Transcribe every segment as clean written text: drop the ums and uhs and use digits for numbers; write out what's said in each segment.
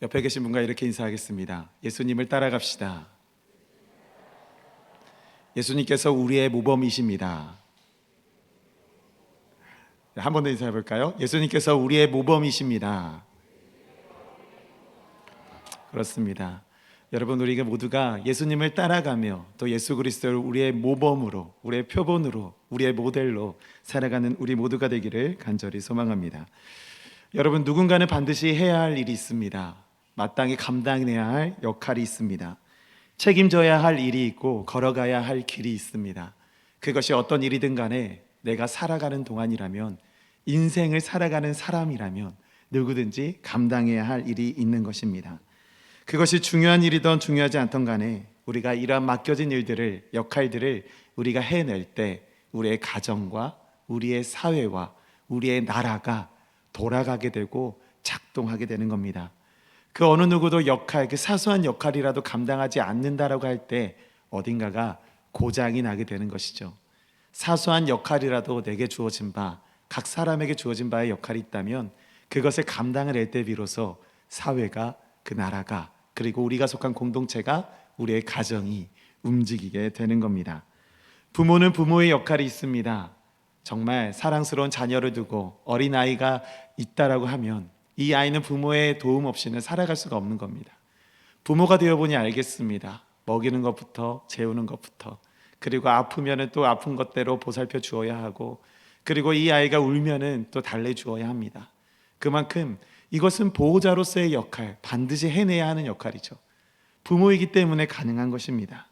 옆에 계신 분과 이렇게 인사하겠습니다. 예수님을 따라갑시다. 예수님께서 우리의 모범이십니다. 한 번 더 인사해 볼까요? 예수님께서 우리의 모범이십니다. 그렇습니다. 여러분, 우리가 모두가 예수님을 따라가며 또 예수 그리스도를 우리의 모범으로, 우리의 표본으로, 우리의 모델로 살아가는 우리 모두가 되기를 간절히 소망합니다. 여러분, 누군가는 반드시 해야 할 일이 있습니다. 마땅히 감당해야 할 역할이 있습니다. 책임져야 할 일이 있고 걸어가야 할 길이 있습니다. 그것이 어떤 일이든 간에 내가 살아가는 동안이라면, 인생을 살아가는 사람이라면 누구든지 감당해야 할 일이 있는 것입니다. 그것이 중요한 일이든 중요하지 않던 간에 우리가 이러한 맡겨진 일들을, 역할들을 우리가 해낼 때 우리의 가정과 우리의 사회와 우리의 나라가 돌아가게 되고 작동하게 되는 겁니다. 그 어느 누구도 역할, 그 사소한 역할이라도 감당하지 않는다라고 할 때 어딘가가 고장이 나게 되는 것이죠. 사소한 역할이라도 내게 주어진 바, 각 사람에게 주어진 바의 역할이 있다면 그것을 감당을 할 때 비로소 사회가, 그 나라가, 그리고 우리가 속한 공동체가, 우리의 가정이 움직이게 되는 겁니다. 부모는 부모의 역할이 있습니다. 정말 사랑스러운 자녀를 두고 어린아이가 있다라고 하면 이 아이는 부모의 도움 없이는 살아갈 수가 없는 겁니다. 부모가 되어보니 알겠습니다. 먹이는 것부터, 재우는 것부터, 그리고 아프면 또 아픈 것대로 보살펴 주어야 하고, 그리고 이 아이가 울면은 또 달래주어야 합니다. 그만큼 이것은 보호자로서의 역할, 반드시 해내야 하는 역할이죠. 부모이기 때문에 가능한 것입니다.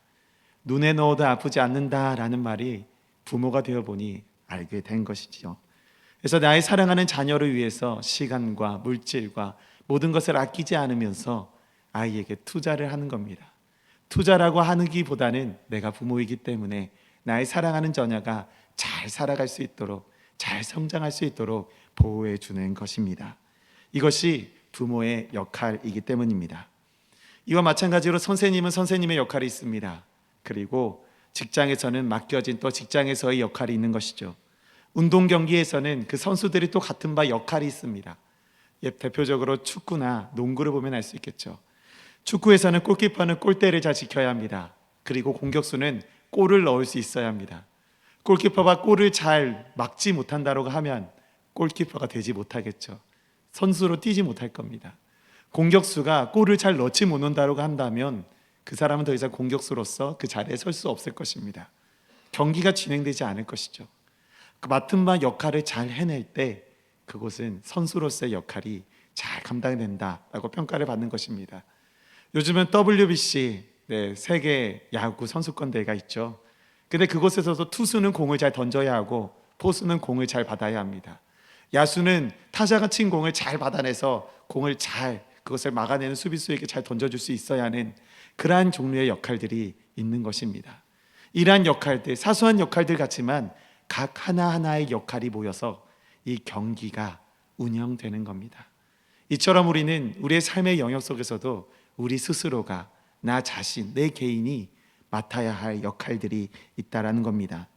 눈에 넣어도 아프지 않는다라는 말이 부모가 되어보니 알게 된 것이지요. 그래서 나의 사랑하는 자녀를 위해서 시간과 물질과 모든 것을 아끼지 않으면서 아이에게 투자를 하는 겁니다. 투자라고 하기보다는 내가 부모이기 때문에 나의 사랑하는 자녀가 잘 살아갈 수 있도록, 잘 성장할 수 있도록 보호해 주는 것입니다. 이것이 부모의 역할이기 때문입니다. 이와 마찬가지로 선생님은 선생님의 역할이 있습니다. 그리고 직장에서는 맡겨진 또 직장에서의 역할이 있는 것이죠. 운동 경기에서는 그 선수들이 또 같은 바 역할이 있습니다. 대표적으로 축구나 농구를 보면 알 수 있겠죠. 축구에서는 골키퍼는 골대를 잘 지켜야 합니다. 그리고 공격수는 골을 넣을 수 있어야 합니다. 골키퍼가 골을 잘 막지 못한다고 하면 골키퍼가 되지 못하겠죠. 선수로 뛰지 못할 겁니다. 공격수가 골을 잘 넣지 못한다고 한다면 그 사람은 더 이상 공격수로서 그 자리에 설 수 없을 것입니다. 경기가 진행되지 않을 것이죠. 그 맡은 바 역할을 잘 해낼 때 그곳은 선수로서의 역할이 잘 감당된다라고 평가를 받는 것입니다. 요즘은 WBC, 세계 야구 선수권 대회가 있죠. 근데 그곳에서도 투수는 공을 잘 던져야 하고 포수는 공을 잘 받아야 합니다. 야수는 타자가 친 공을 잘 받아내서 공을 잘, 그것을 막아내는 수비수에게 잘 던져줄 수 있어야 하는 그러한 종류의 역할들이 있는 것입니다. 이러한 역할들, 사소한 역할들 같지만 각 하나하나의 역할이 모여서 이 경기가 운영되는 겁니다. 이처럼 우리는 우리의 삶의 영역 속에서도 우리 스스로가, 나 자신, 내 개인이 맡아야 할 역할들이 있다라는 겁니다.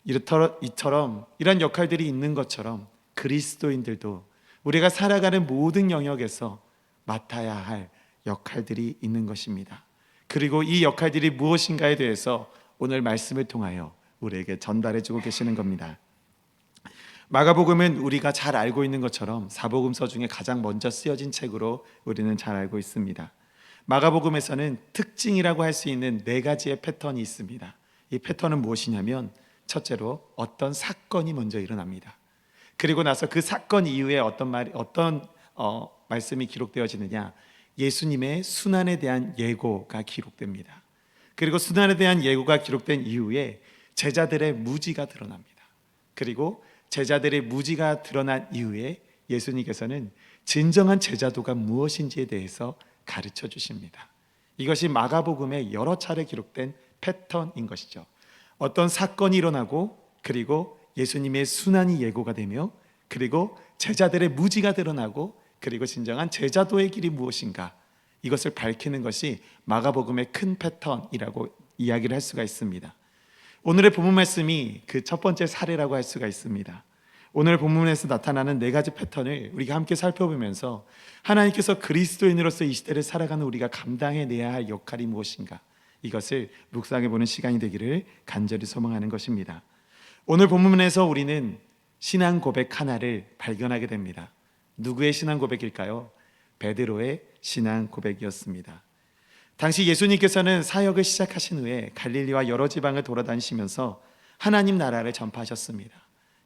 이처럼 이런 역할들이 있는 것처럼 그리스도인들도 우리가 살아가는 모든 영역에서 맡아야 할 역할들이 있는 것입니다. 그리고 이 역할들이 무엇인가에 대해서 오늘 말씀을 통하여 우리에게 전달해 주고 계시는 겁니다. 마가복음은 우리가 잘 알고 있는 것처럼 사복음서 중에 가장 먼저 쓰여진 책으로 우리는 잘 알고 있습니다. 마가복음에서는 특징이라고 할 수 있는 4가지의 패턴이 있습니다. 이 패턴은 무엇이냐면, 첫째로 어떤 사건이 먼저 일어납니다. 그리고 나서 그 사건 이후에 어떤 말씀이 기록되어지느냐, 예수님의 순환에 대한 예고가 기록됩니다. 그리고 순환에 대한 예고가 기록된 이후에 제자들의 무지가 드러납니다. 그리고 제자들의 무지가 드러난 이후에 예수님께서는 진정한 제자도가 무엇인지에 대해서 가르쳐 주십니다. 이것이 마가복음에 여러 차례 기록된 패턴인 것이죠. 어떤 사건이 일어나고, 그리고 예수님의 순환이 예고가 되며, 그리고 제자들의 무지가 드러나고, 그리고 진정한 제자도의 길이 무엇인가, 이것을 밝히는 것이 마가복음의 큰 패턴이라고 이야기를 할 수가 있습니다. 오늘의 본문 말씀이 그 첫 번째 사례라고 할 수가 있습니다. 오늘 본문에서 나타나는 네 가지 패턴을 우리가 함께 살펴보면서 하나님께서 그리스도인으로서 이 시대를 살아가는 우리가 감당해내야 할 역할이 무엇인가, 이것을 묵상해보는 시간이 되기를 간절히 소망하는 것입니다. 오늘 본문에서 우리는 신앙 고백 하나를 발견하게 됩니다. 누구의 신앙 고백일까요? 베드로의 신앙 고백이었습니다. 당시 예수님께서는 사역을 시작하신 후에 갈릴리와 여러 지방을 돌아다니시면서 하나님 나라를 전파하셨습니다.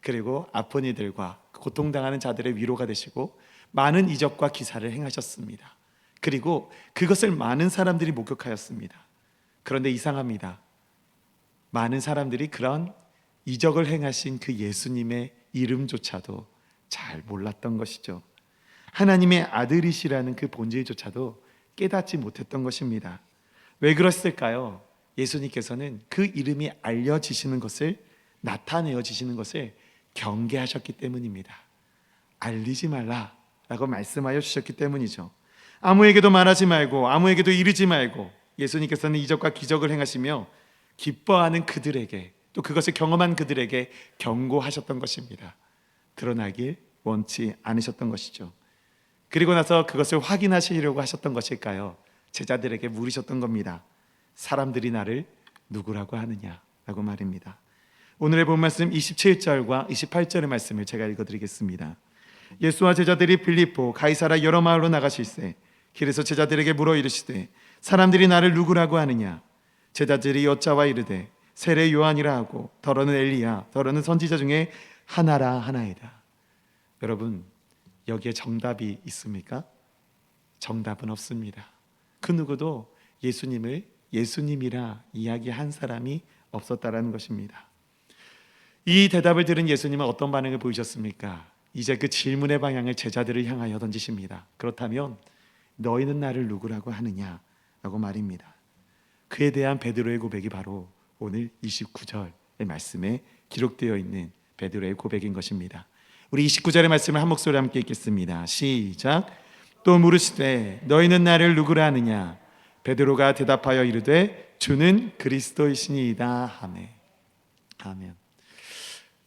그리고 아픈 이들과 고통당하는 자들의 위로가 되시고 많은 이적과 기사를 행하셨습니다. 그리고 그것을 많은 사람들이 목격하였습니다. 그런데 이상합니다. 많은 사람들이 그런 이적을 행하신 그 예수님의 이름조차도 잘 몰랐던 것이죠. 하나님의 아들이시라는 그 본질조차도 깨닫지 못했던 것입니다. 왜 그랬을까요? 예수님께서는 그 이름이 알려지시는 것을, 나타내어지시는 것을 경계하셨기 때문입니다. 알리지 말라라고 말씀하여 주셨기 때문이죠. 아무에게도 말하지 말고 아무에게도 이르지 말고 예수님께서는 이적과 기적을 행하시며 기뻐하는 그들에게, 또 그것을 경험한 그들에게 경고하셨던 것입니다. 드러나길 원치 않으셨던 것이죠. 그리고 나서 그것을 확인하시려고 하셨던 것일까요? 제자들에게 물으셨던 겁니다. 사람들이 나를 누구라고 하느냐라고 말입니다. 오늘의 본 말씀 27절과 28절의 말씀을 제가 읽어드리겠습니다. 예수와 제자들이 빌립보 가이사라 여러 마을로 나가실세 길에서 제자들에게 물어 이르시되 사람들이 나를 누구라고 하느냐? 제자들이 여짜와 이르되 세례 요한이라 하고 더러는 엘리야 더러는 선지자 중에 하나라 하나이다. 여러분, 여기에 정답이 있습니까? 정답은 없습니다. 그 누구도 예수님을 예수님이라 이야기한 사람이 없었다라는 것입니다. 이 대답을 들은 예수님은 어떤 반응을 보이셨습니까? 이제 그 질문의 방향을 제자들을 향하여 던지십니다. 그렇다면 너희는 나를 누구라고 하느냐? 라고 말입니다. 그에 대한 베드로의 고백이 바로 오늘 29절의 말씀에 기록되어 있는 베드로의 고백인 것입니다. 우리 29절의 말씀을 한 목소리 함께 읽겠습니다. 시작. 또 물으시되 너희는 나를 누구라 하느냐? 베드로가 대답하여 이르되 주는 그리스도이시니이다 하매. 아멘.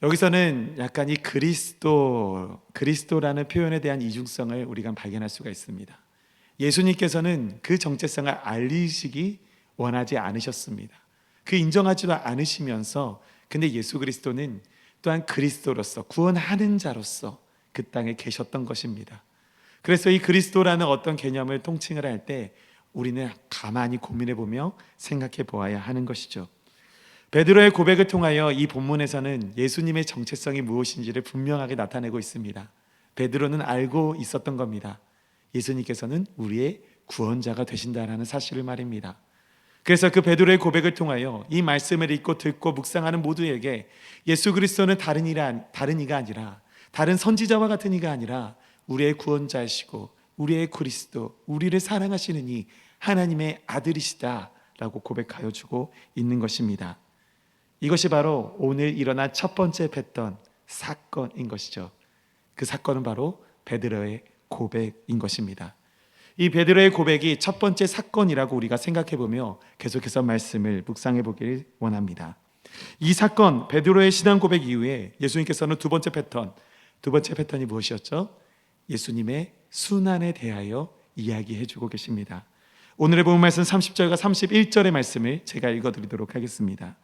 여기서는 약간 이 그리스도라는 표현에 대한 이중성을 우리가 발견할 수가 있습니다. 예수님께서는 그 정체성을 알리시기 원하지 않으셨습니다. 그 인정하지도 않으시면서, 근데 예수 그리스도는 또한 그리스도로서 구원하는 자로서 그 땅에 계셨던 것입니다. 그래서 이 그리스도라는 어떤 개념을 통칭을 할 때 우리는 가만히 고민해 보며 생각해 보아야 하는 것이죠. 베드로의 고백을 통하여 이 본문에서는 예수님의 정체성이 무엇인지를 분명하게 나타내고 있습니다. 베드로는 알고 있었던 겁니다. 예수님께서는 우리의 구원자가 되신다라는 사실을 말입니다. 그래서 그 베드로의 고백을 통하여 이 말씀을 읽고 듣고 묵상하는 모두에게 예수 그리스도는 다른 이가 아니라, 다른 선지자와 같은 이가 아니라 우리의 구원자이시고 우리의 그리스도, 우리를 사랑하시는 이 하나님의 아들이시다라고 고백하여 주고 있는 것입니다. 이것이 바로 오늘 일어난 첫 번째 뵀던 사건인 것이죠. 그 사건은 바로 베드로의 고백인 것입니다. 이 베드로의 고백이 첫 번째 사건이라고 우리가 생각해보며 계속해서 말씀을 묵상해 보길 원합니다. 이 사건, 베드로의 신앙 고백 이후에 예수님께서는 두 번째 패턴이 무엇이었죠? 예수님의 순환에 대하여 이야기해 주고 계십니다. 오늘의 본 말씀 30절과 31절의 말씀을 제가 읽어드리도록 하겠습니다.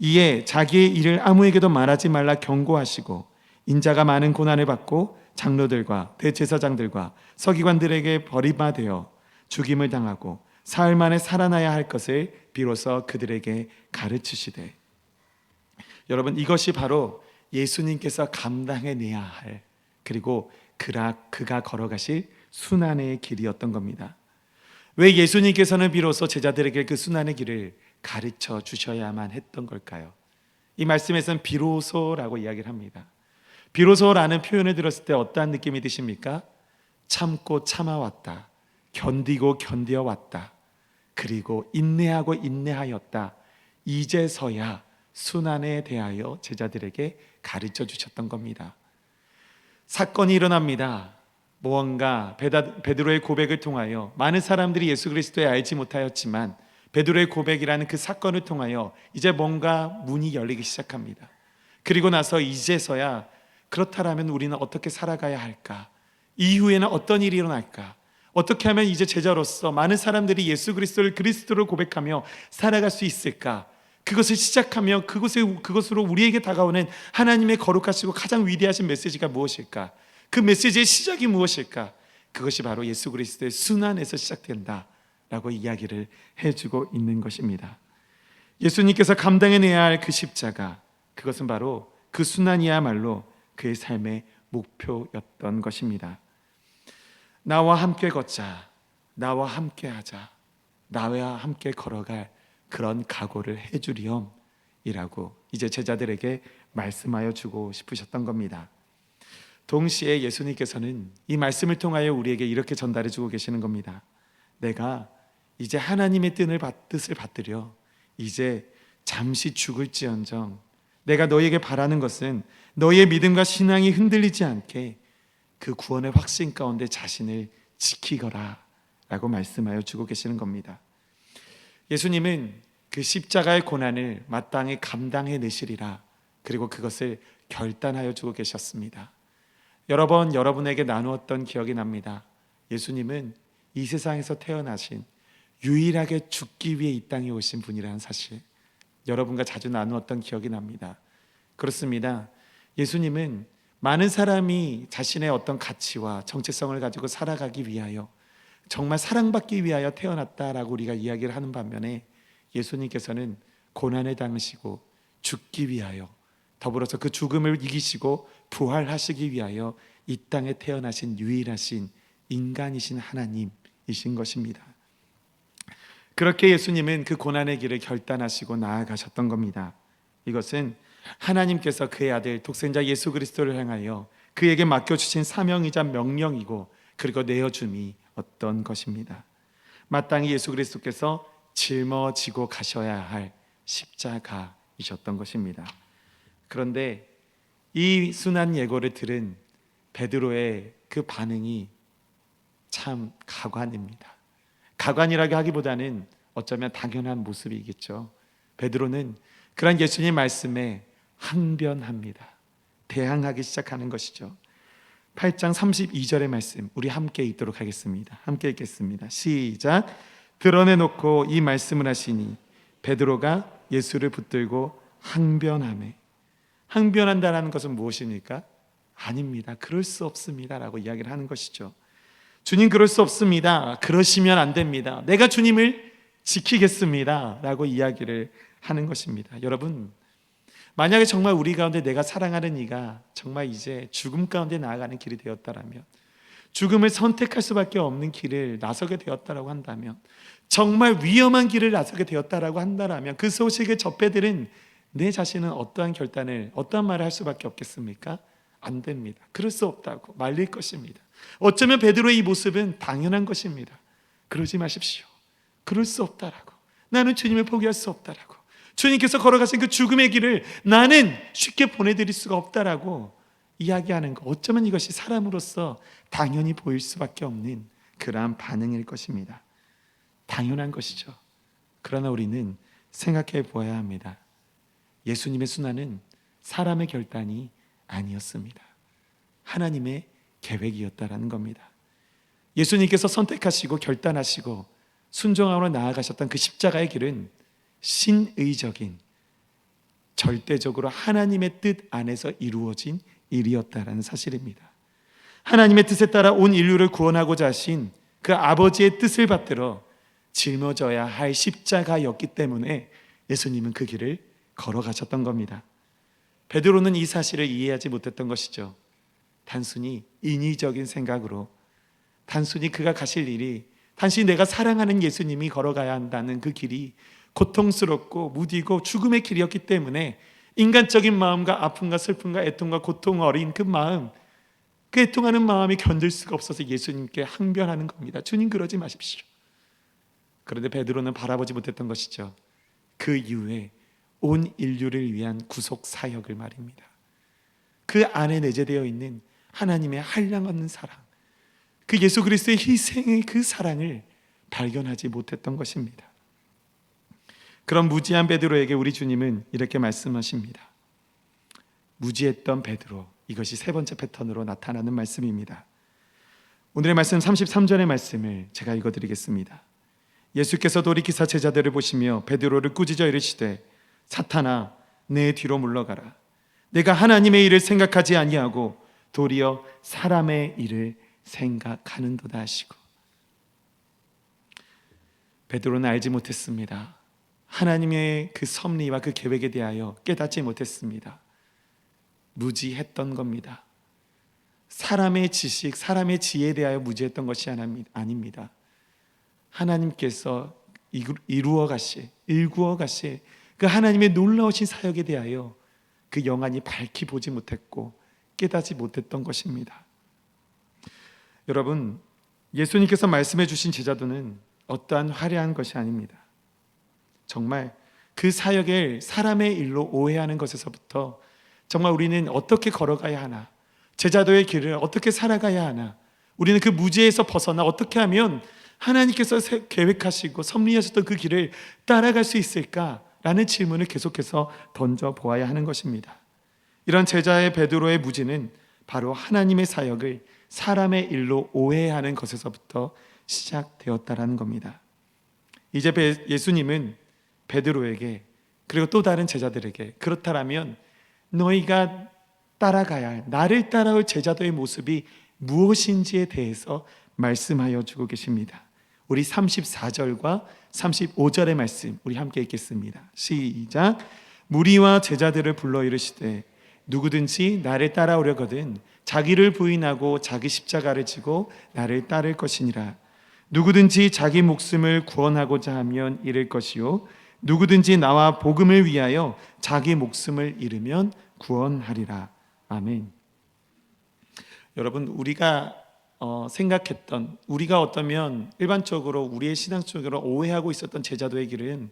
이에 자기의 일을 아무에게도 말하지 말라 경고하시고 인자가 많은 고난을 받고 장로들과 대제사장들과 서기관들에게 버림받아 죽임을 당하고 사흘 만에 살아나야 할 것을 비로소 그들에게 가르치시되. 여러분, 이것이 바로 예수님께서 감당해내야 할, 그리고 그가 걸어가실 순환의 길이었던 겁니다. 왜 예수님께서는 비로소 제자들에게 그 순환의 길을 가르쳐 주셔야만 했던 걸까요? 이 말씀에서는 비로소라고 이야기를 합니다. 비로소라는 표현을 들었을 때 어떠한 느낌이 드십니까? 참고 참아왔다, 견디고 견뎌왔다, 그리고 인내하고 인내하였다, 이제서야 순환에 대하여 제자들에게 가르쳐 주셨던 겁니다. 사건이 일어납니다. 무언가 베드로의 고백을 통하여 많은 사람들이 예수 그리스도에 알지 못하였지만 베드로의 고백이라는 그 사건을 통하여 이제 뭔가 문이 열리기 시작합니다. 그리고 나서 이제서야 그렇다면 우리는 어떻게 살아가야 할까? 이후에는 어떤 일이 일어날까? 어떻게 하면 이제 제자로서 많은 사람들이 예수 그리스도를 그리스도로 고백하며 살아갈 수 있을까? 그것을 시작하며 그것으로 우리에게 다가오는 하나님의 거룩하시고 가장 위대하신 메시지가 무엇일까? 그 메시지의 시작이 무엇일까? 그것이 바로 예수 그리스도의 순환에서 시작된다라고 이야기를 해주고 있는 것입니다. 예수님께서 감당해내야 할 그 십자가, 그것은 바로 그 순환이야말로 그의 삶의 목표였던 것입니다. 나와 함께 걷자, 나와 함께 하자, 나와 함께 걸어갈 그런 각오를 해주리엄이라고 이제 제자들에게 말씀하여 주고 싶으셨던 겁니다. 동시에 예수님께서는 이 말씀을 통하여 우리에게 이렇게 전달해 주고 계시는 겁니다. 내가 이제 하나님의 뜻을 받들여 이제 잠시 죽을지언정 내가 너희에게 바라는 것은 너희의 믿음과 신앙이 흔들리지 않게 그 구원의 확신 가운데 자신을 지키거라 라고 말씀하여 주고 계시는 겁니다. 예수님은 그 십자가의 고난을 마땅히 감당해 내시리라, 그리고 그것을 결단하여 주고 계셨습니다. 여러 번 여러분에게 나누었던 기억이 납니다. 예수님은 이 세상에서 태어나신 유일하게 죽기 위해 이 땅에 오신 분이라는 사실, 여러분과 자주 나누었던 기억이 납니다. 그렇습니다. 예수님은 많은 사람이 자신의 어떤 가치와 정체성을 가지고 살아가기 위하여, 정말 사랑받기 위하여 태어났다라고 우리가 이야기를 하는 반면에 예수님께서는 고난을 당하시고 죽기 위하여, 더불어서 그 죽음을 이기시고 부활하시기 위하여 이 땅에 태어나신 유일하신 인간이신 하나님이신 것입니다. 그렇게 예수님은 그 고난의 길을 결단하시고 나아가셨던 겁니다. 이것은 하나님께서 그의 아들 독생자 예수 그리스도를 향하여 그에게 맡겨주신 사명이자 명령이고, 그리고 내어줌이 어떤 것입니다. 마땅히 예수 그리스도께서 짊어지고 가셔야 할 십자가이셨던 것입니다. 그런데 이 순한 예고를 들은 베드로의 그 반응이 참 가관입니다. 가관이라고 하기보다는 어쩌면 당연한 모습이겠죠. 베드로는 그런 예수님 말씀에 항변합니다. 대항하기 시작하는 것이죠. 8장 32절의 말씀 우리 함께 읽도록 하겠습니다. 함께 읽겠습니다. 시작. 드러내놓고 이 말씀을 하시니 베드로가 예수를 붙들고 항변하매. 항변한다는 것은 무엇입니까? 아닙니다, 그럴 수 없습니다 라고 이야기를 하는 것이죠. 주님, 그럴 수 없습니다, 그러시면 안 됩니다, 내가 주님을 지키겠습니다 라고 이야기를 하는 것입니다. 여러분, 만약에 정말 우리 가운데 내가 사랑하는 이가 정말 이제 죽음 가운데 나아가는 길이 되었다라면, 죽음을 선택할 수밖에 없는 길을 나서게 되었다라고 한다면, 정말 위험한 길을 나서게 되었다라고 한다라면, 그 소식을 접해들은 내 자신은 어떠한 결단을, 어떠한 말을 할 수밖에 없겠습니까? 안 됩니다. 그럴 수 없다고 말릴 것입니다. 어쩌면 베드로의 이 모습은 당연한 것입니다. 그러지 마십시오. 그럴 수 없다라고, 나는 주님을 포기할 수 없다라고, 주님께서 걸어가신 그 죽음의 길을 나는 쉽게 보내드릴 수가 없다라고 이야기하는 것, 어쩌면 이것이 사람으로서 당연히 보일 수밖에 없는 그러한 반응일 것입니다. 당연한 것이죠. 그러나 우리는 생각해 보아야 합니다. 예수님의 순환은 사람의 결단이 아니었습니다. 하나님의 계획이었다라는 겁니다. 예수님께서 선택하시고 결단하시고 순종하러 나아가셨던 그 십자가의 길은 신의적인, 절대적으로 하나님의 뜻 안에서 이루어진 일이었다라는 사실입니다. 하나님의 뜻에 따라 온 인류를 구원하고자 하신 그 아버지의 뜻을 받들어 짊어져야 할 십자가였기 때문에 예수님은 그 길을 걸어가셨던 겁니다. 베드로는 이 사실을 이해하지 못했던 것이죠. 단순히 인위적인 생각으로, 단순히 그가 가실 일이, 단순히 내가 사랑하는 예수님이 걸어가야 한다는 그 길이 고통스럽고 무디고 죽음의 길이었기 때문에 인간적인 마음과 아픔과 슬픔과 애통과 고통 어린 그 마음, 그 애통하는 마음이 견딜 수가 없어서 예수님께 항변하는 겁니다. 주님, 그러지 마십시오. 그런데 베드로는 바라보지 못했던 것이죠. 그 이후에 온 인류를 위한 구속 사역을 말입니다. 그 안에 내재되어 있는 하나님의 한량없는 사랑, 그 예수 그리스도의 희생의 그 사랑을 발견하지 못했던 것입니다. 그런 무지한 베드로에게 우리 주님은 이렇게 말씀하십니다. 무지했던 베드로, 이것이 세 번째 패턴으로 나타나는 말씀입니다. 오늘의 말씀 33절의 말씀을 제가 읽어드리겠습니다. 예수께서 돌이키사 제자들을 보시며 베드로를 꾸짖어 이르시되 사탄아 내 뒤로 물러가라. 내가 하나님의 일을 생각하지 아니하고 도리어 사람의 일을 생각하는도다 하시고, 베드로는 알지 못했습니다. 하나님의 그 섭리와 그 계획에 대하여 깨닫지 못했습니다. 무지했던 겁니다. 사람의 지식, 사람의 지혜에 대하여 무지했던 것이 아닙니다. 하나님께서 일구어 가실 그 하나님의 놀라우신 사역에 대하여 그 영안이 밝히 보지 못했고 깨닫지 못했던 것입니다. 여러분, 예수님께서 말씀해 주신 제자도는 어떠한 화려한 것이 아닙니다. 정말 그 사역을 사람의 일로 오해하는 것에서부터 정말 우리는 어떻게 걸어가야 하나, 제자도의 길을 어떻게 살아가야 하나, 우리는 그 무지에서 벗어나 어떻게 하면 하나님께서 계획하시고 섭리하셨던 그 길을 따라갈 수 있을까라는 질문을 계속해서 던져보아야 하는 것입니다. 이런 제자의 베드로의 무지는 바로 하나님의 사역을 사람의 일로 오해하는 것에서부터 시작되었다라는 겁니다. 이제 예수님은 베드로에게 그리고 또 다른 제자들에게 그렇다면 너희가 따라가야 할, 나를 따라올 제자도의 모습이 무엇인지에 대해서 말씀하여 주고 계십니다. 우리 34절과 35절의 말씀 우리 함께 읽겠습니다. 시작. 무리와 제자들을 불러 이르시되 누구든지 나를 따라오려거든 자기를 부인하고 자기 십자가를 지고 나를 따를 것이니라. 누구든지 자기 목숨을 구원하고자 하면 잃을 것이요 누구든지 나와 복음을 위하여 자기 목숨을 잃으면 구원하리라. 아멘. 여러분, 우리가 생각했던, 우리가 어쩌면 일반적으로 우리의 신앙적으로 오해하고 있었던 제자도의 길은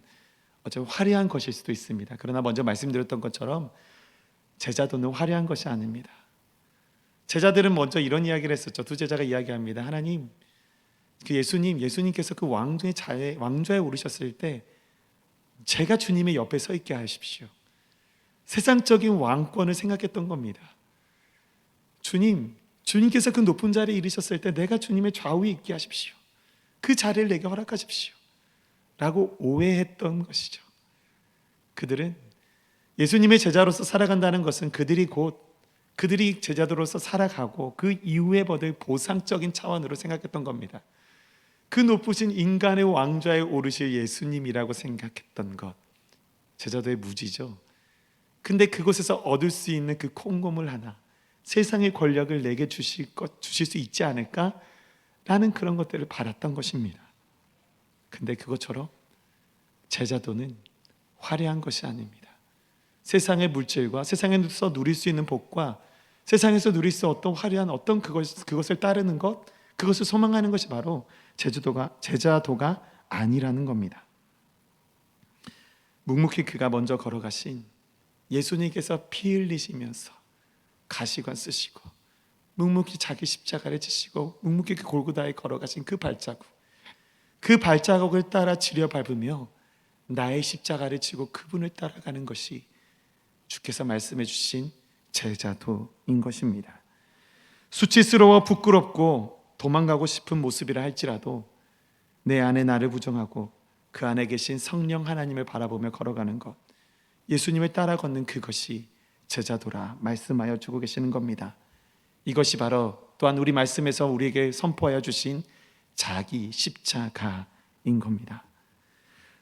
어쩌면 화려한 것일 수도 있습니다. 그러나 먼저 말씀드렸던 것처럼 제자도는 화려한 것이 아닙니다. 제자들은 먼저 이런 이야기를 했었죠. 두 제자가 이야기합니다. 하나님, 그 예수님께서 그 왕좌에 오르셨을 때 제가 주님의 옆에 서 있게 하십시오. 세상적인 왕권을 생각했던 겁니다. 주님께서 그 높은 자리에 이르셨을 때 내가 주님의 좌우에 있게 하십시오. 그 자리를 내게 허락하십시오 라고 오해했던 것이죠. 그들은 예수님의 제자로서 살아간다는 것은 그들이 제자들로서 살아가고 그 이후에 받을 보상적인 차원으로 생각했던 겁니다. 그 높으신 인간의 왕좌에 오르실 예수님이라고 생각했던 것, 제자도의 무지죠. 근데 그곳에서 얻을 수 있는 그 콩고물 하나, 세상의 권력을 내게 주실 수 있지 않을까라는 그런 것들을 바랐던 것입니다. 근데 그것처럼 제자도는 화려한 것이 아닙니다. 세상의 물질과 세상에서 누릴 수 있는 복과 세상에서 누릴 수 어떤 화려한 어떤 그것을 따르는 것, 그것을 소망하는 것이 바로 제자도가 아니라는 겁니다. 묵묵히 그가 먼저 걸어가신 예수님께서 피 흘리시면서 가시관 쓰시고 묵묵히 자기 십자가를 지시고 묵묵히 그 골고다에 걸어가신 그 발자국을 따라 지려 밟으며 나의 십자가를 지고 그분을 따라가는 것이 주께서 말씀해 주신 제자도인 것입니다. 수치스러워 부끄럽고 도망가고 싶은 모습이라 할지라도 내 안에 나를 부정하고 그 안에 계신 성령 하나님을 바라보며 걸어가는 것, 예수님을 따라 걷는 그것이 제자도라 말씀하여 주고 계시는 겁니다. 이것이 바로 또한 우리 말씀에서 우리에게 선포하여 주신 자기 십자가인 겁니다.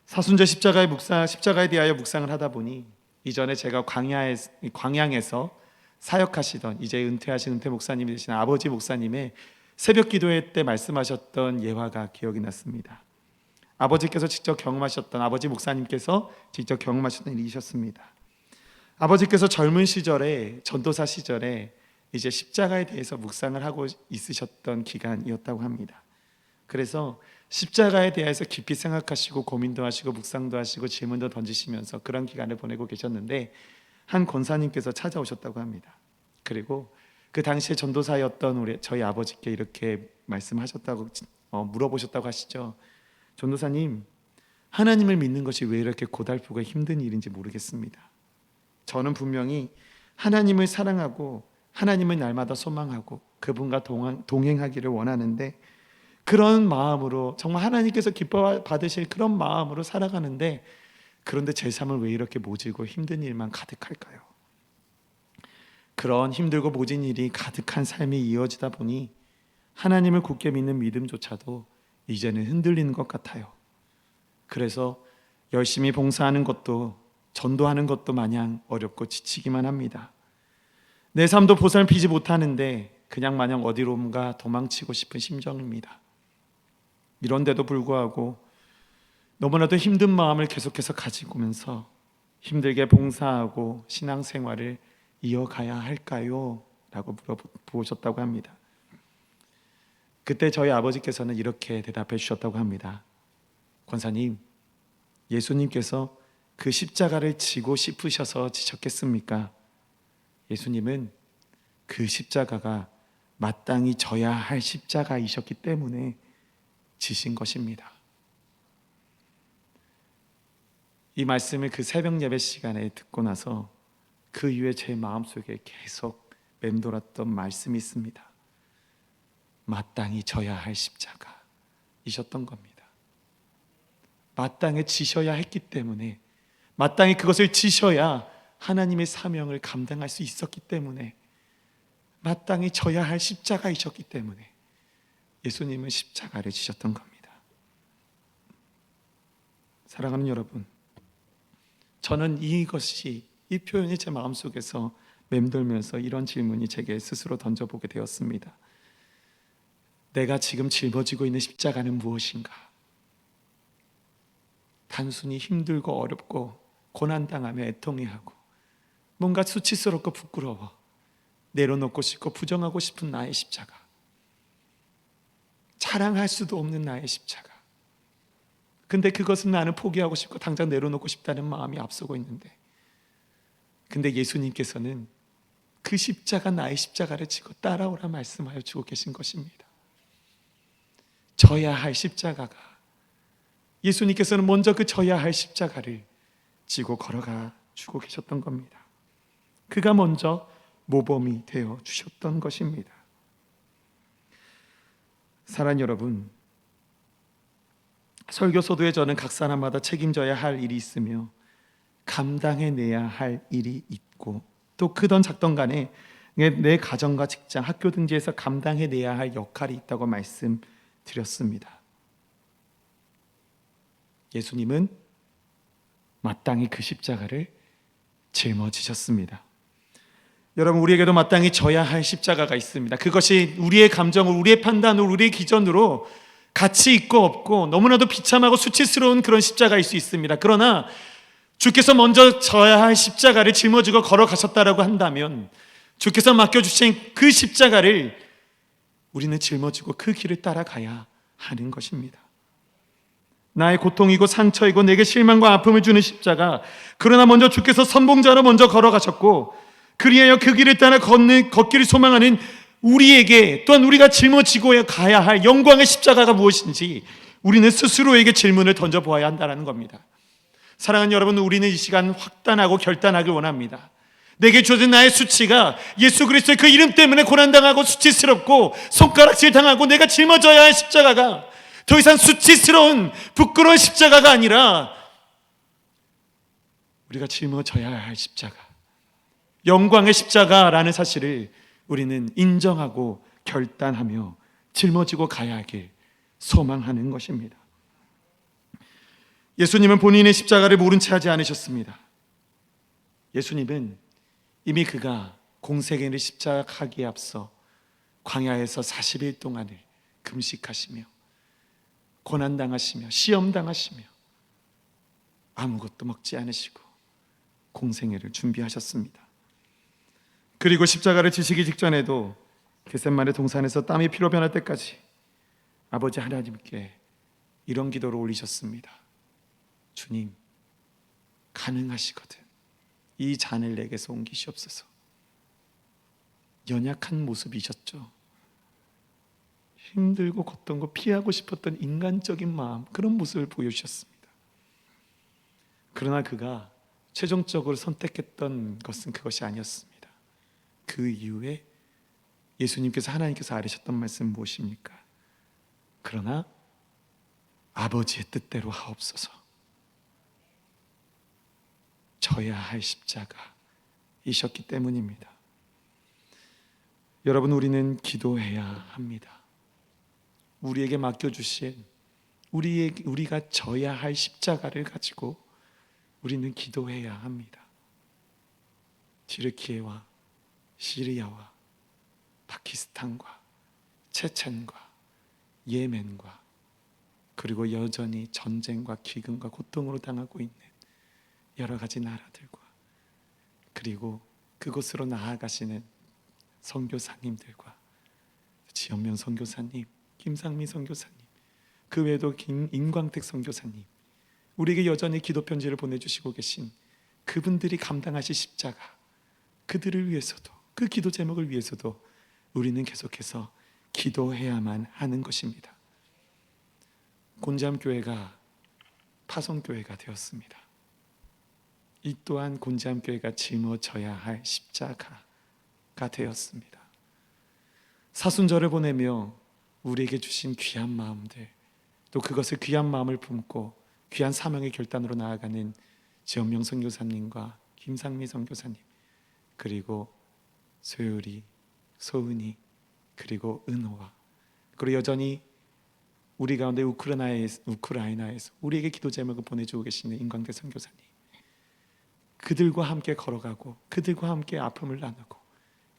사순절 십자가에 대하여 묵상을 하다 보니 이전에 제가 광양에서 사역하시던 이제 은퇴하신 은퇴 목사님이 되신 아버지 목사님의 새벽 기도회 때 말씀하셨던 예화가 기억이 났습니다. 아버지 목사님께서 직접 경험하셨던 일이셨습니다. 아버지께서 젊은 시절에, 전도사 시절에 이제 십자가에 대해서 묵상을 하고 있으셨던 기간이었다고 합니다. 그래서 십자가에 대해서 깊이 생각하시고 고민도 하시고 묵상도 하시고 질문도 던지시면서 그런 기간을 보내고 계셨는데 한 권사님께서 찾아오셨다고 합니다. 그리고 그 당시에 전도사였던 저희 아버지께 이렇게 말씀하셨다고 물어보셨다고 하시죠. 전도사님, 하나님을 믿는 것이 왜 이렇게 고달프고 힘든 일인지 모르겠습니다. 저는 분명히 하나님을 사랑하고 하나님을 날마다 소망하고 그분과 동행하기를 원하는데, 그런 마음으로 정말 하나님께서 기뻐 받으실 그런 마음으로 살아가는데, 그런데 제 삶을 왜 이렇게 모질고 힘든 일만 가득할까요? 그런 힘들고 모진 일이 가득한 삶이 이어지다 보니 하나님을 굳게 믿는 믿음조차도 이제는 흔들리는 것 같아요. 그래서 열심히 봉사하는 것도, 전도하는 것도 마냥 어렵고 지치기만 합니다. 내 삶도 보살피지 못하는데 그냥 마냥 어디론가 도망치고 싶은 심정입니다. 이런데도 불구하고 너무나도 힘든 마음을 계속해서 가지고면서 힘들게 봉사하고 신앙생활을 이어가야 할까요? 라고 물어보셨다고 합니다. 그때 저희 아버지께서는 이렇게 대답해 주셨다고 합니다. 권사님, 예수님께서 그 십자가를 지고 싶으셔서 지셨겠습니까? 예수님은 그 십자가가 마땅히 져야 할 십자가이셨기 때문에 지신 것입니다. 이 말씀을 그 새벽 예배 시간에 듣고 나서 그 이후에 제 마음속에 계속 맴돌았던 말씀이 있습니다. 마땅히 져야 할 십자가이셨던 겁니다. 마땅히 지셔야 했기 때문에, 마땅히 그것을 지셔야 하나님의 사명을 감당할 수 있었기 때문에, 마땅히 져야 할 십자가이셨기 때문에 예수님은 십자가를 지셨던 겁니다. 사랑하는 여러분, 저는 이 표현이 제 마음속에서 맴돌면서 이런 질문이 제게 스스로 던져보게 되었습니다. 내가 지금 짊어지고 있는 십자가는 무엇인가? 단순히 힘들고 어렵고 고난당하며 애통해하고 뭔가 수치스럽고 부끄러워 내려놓고 싶고 부정하고 싶은 나의 십자가, 자랑할 수도 없는 나의 십자가. 근데 그것은 나는 포기하고 싶고 당장 내려놓고 싶다는 마음이 앞서고 있는데, 근데 예수님께서는 그 십자가, 나의 십자가를 지고 따라오라 말씀하여 주고 계신 것입니다. 져야 할 십자가가, 예수님께서는 먼저 그 져야 할 십자가를 지고 걸어가 주고 계셨던 겁니다. 그가 먼저 모범이 되어 주셨던 것입니다. 사랑하는 여러분, 설교서도에 저는 각 사람마다 책임져야 할 일이 있으며 감당해내야 할 일이 있고, 또 크던 작던 간에 내 가정과 직장, 학교 등지에서 감당해내야 할 역할이 있다고 말씀드렸습니다. 예수님은 마땅히 그 십자가를 짊어지셨습니다. 여러분, 우리에게도 마땅히 져야 할 십자가가 있습니다. 그것이 우리의 감정을, 우리의 판단으로, 우리의 기준으로 가치 있고 없고 너무나도 비참하고 수치스러운 그런 십자가일 수 있습니다. 그러나 주께서 먼저 져야 할 십자가를 짊어지고 걸어가셨다라고 한다면, 주께서 맡겨주신 그 십자가를 우리는 짊어지고 그 길을 따라가야 하는 것입니다. 나의 고통이고 상처이고 내게 실망과 아픔을 주는 십자가, 그러나 먼저 주께서 선봉자로 먼저 걸어가셨고, 그리하여 그 길을 따라 걷기를 소망하는 우리에게, 또한 우리가 짊어지고 가야 할 영광의 십자가가 무엇인지 우리는 스스로에게 질문을 던져보아야 한다는 겁니다. 사랑하는 여러분, 우리는 이 시간 확단하고 결단하길 원합니다. 내게 주어진 나의 수치가 예수 그리스도의 그 이름 때문에 고난당하고 수치스럽고 손가락질 당하고 내가 짊어져야 할 십자가가 더 이상 수치스러운 부끄러운 십자가가 아니라 우리가 짊어져야 할 십자가, 영광의 십자가라는 사실을 우리는 인정하고 결단하며 짊어지고 가야 하길 소망하는 것입니다. 예수님은 본인의 십자가를 모른 채 하지 않으셨습니다. 예수님은 이미 그가 공생애를 십자가하기에 앞서 광야에서 40일 동안을 금식하시며 고난당하시며 시험당하시며 아무것도 먹지 않으시고 공생애를 준비하셨습니다. 그리고 십자가를 지시기 직전에도 겟세마네 동산에서 땀이 피로 변할 때까지 아버지 하나님께 이런 기도를 올리셨습니다. 주님, 가능하시거든 이 잔을 내게서 옮기시옵소서. 연약한 모습이셨죠. 힘들고 걷던 피하고 싶었던 인간적인 마음, 그런 모습을 보여주셨습니다. 그러나 그가 최종적으로 선택했던 것은 그것이 아니었습니다. 그 이후에 예수님께서 하나님께서 아뢰셨던 말씀 무엇입니까? 그러나 아버지의 뜻대로 하옵소서. 져야 할 십자가이셨기 때문입니다. 여러분, 우리는 기도해야 합니다. 우리에게 맡겨주신 우리가 져야 할 십자가를 가지고 우리는 기도해야 합니다. 튀르키예와 시리아와 파키스탄과 체첸과 예멘과 그리고 여전히 전쟁과 기근과 고통으로 당하고 있는 여러 가지 나라들과 그리고 그곳으로 나아가시는 선교사님들과 지연명 선교사님, 김상미 선교사님, 그 외에도 임광택 선교사님, 우리에게 여전히 기도 편지를 보내주시고 계신 그분들이 감당하실 십자가, 그들을 위해서도, 그 기도 제목을 위해서도 우리는 계속해서 기도해야만 하는 것입니다. 곤지암 교회가 파송 교회가 되었습니다. 이 또한 곤지암 교회가 짊어져야 할 십자가가 되었습니다. 사순절을 보내며 우리에게 주신 귀한 마음들, 또 그것을 귀한 마음을 품고 귀한 사명의 결단으로 나아가는 지연명 선교사님과 김상미 선교사님, 그리고 소율이, 소은이, 그리고 은호와, 그리고 여전히 우리 가운데 우크라이나에서 우리에게 기도 제목을 보내주고 계시는 임광대 선교사님, 그들과 함께 걸어가고 그들과 함께 아픔을 나누고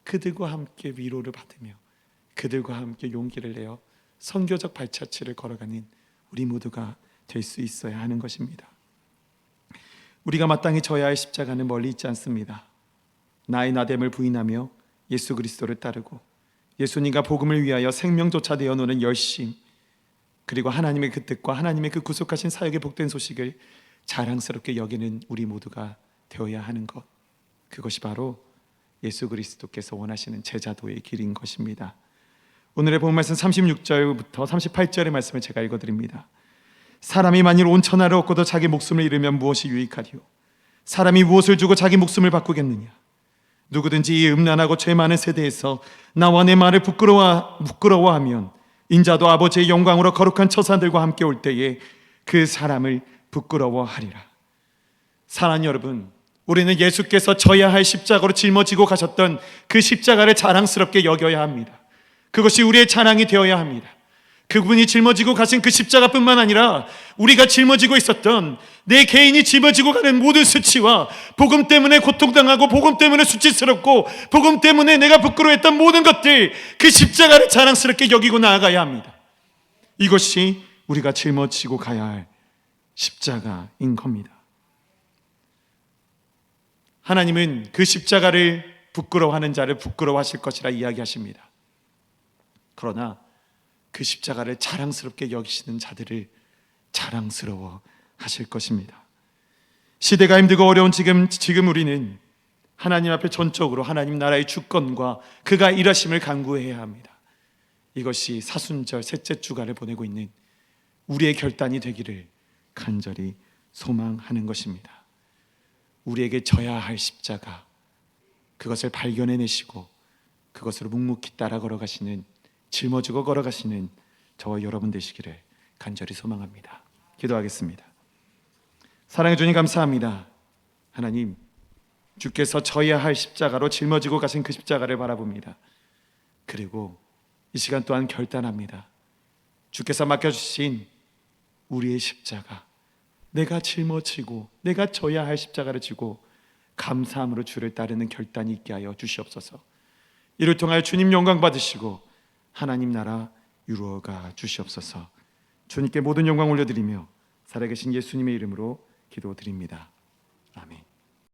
그들과 함께 위로를 받으며 그들과 함께 용기를 내어 선교적 발자취를 걸어가는 우리 모두가 될 수 있어야 하는 것입니다. 우리가 마땅히 져야 할 십자가는 멀리 있지 않습니다. 나의 나됨을 부인하며 예수 그리스도를 따르고 예수님과 복음을 위하여 생명조차 내어놓는 열심, 그리고 하나님의 그 뜻과 하나님의 그 구속하신 사역의 복된 소식을 자랑스럽게 여기는 우리 모두가 되어야 하는 것, 그것이 바로 예수 그리스도께서 원하시는 제자도의 길인 것입니다. 오늘의 본 말씀 36절부터 38절의 말씀을 제가 읽어드립니다. 사람이 만일 온 천하를 얻고도 자기 목숨을 잃으면 무엇이 유익하리요? 사람이 무엇을 주고 자기 목숨을 바꾸겠느냐? 누구든지 이 음란하고 죄 많은 세대에서 나와 내 말을 부끄러워하면 인자도 아버지의 영광으로 거룩한 처사들과 함께 올 때에 그 사람을 부끄러워하리라. 사랑하는 여러분, 우리는 예수께서 져야 할 십자가로 짊어지고 가셨던 그 십자가를 자랑스럽게 여겨야 합니다. 그것이 우리의 자랑이 되어야 합니다. 그분이 짊어지고 가신 그 십자가뿐만 아니라 우리가 짊어지고 있었던, 내 개인이 짊어지고 가는 모든 수치와 복음 때문에 고통당하고 복음 때문에 수치스럽고 복음 때문에 내가 부끄러워했던 모든 것들, 그 십자가를 자랑스럽게 여기고 나아가야 합니다. 이것이 우리가 짊어지고 가야 할 십자가인 겁니다. 하나님은 그 십자가를 부끄러워하는 자를 부끄러워하실 것이라 이야기하십니다. 그러나 그 십자가를 자랑스럽게 여기시는 자들을 자랑스러워 하실 것입니다. 시대가 힘들고 어려운 지금 우리는 하나님 앞에 전적으로 하나님 나라의 주권과 그가 일하심을 간구해야 합니다. 이것이 사순절 셋째 주간을 보내고 있는 우리의 결단이 되기를 간절히 소망하는 것입니다. 우리에게 져야 할 십자가, 그것을 발견해내시고 그것으로 묵묵히 따라 걸어가시는, 짊어지고 걸어가시는 저와 여러분 되시기를 간절히 소망합니다. 기도하겠습니다. 사랑해 주님 감사합니다. 하나님, 주께서 져야 할 십자가로 짊어지고 가신 그 십자가를 바라봅니다. 그리고 이 시간 또한 결단합니다. 주께서 맡겨주신 우리의 십자가, 내가 짊어지고 내가 져야 할 십자가를 지고 감사함으로 주를 따르는 결단이 있게 하여 주시옵소서. 이를 통하여 주님 영광 받으시고 하나님 나라 이루어가 주시옵소서. 주님께 모든 영광 올려드리며 살아계신 예수님의 이름으로 기도드립니다.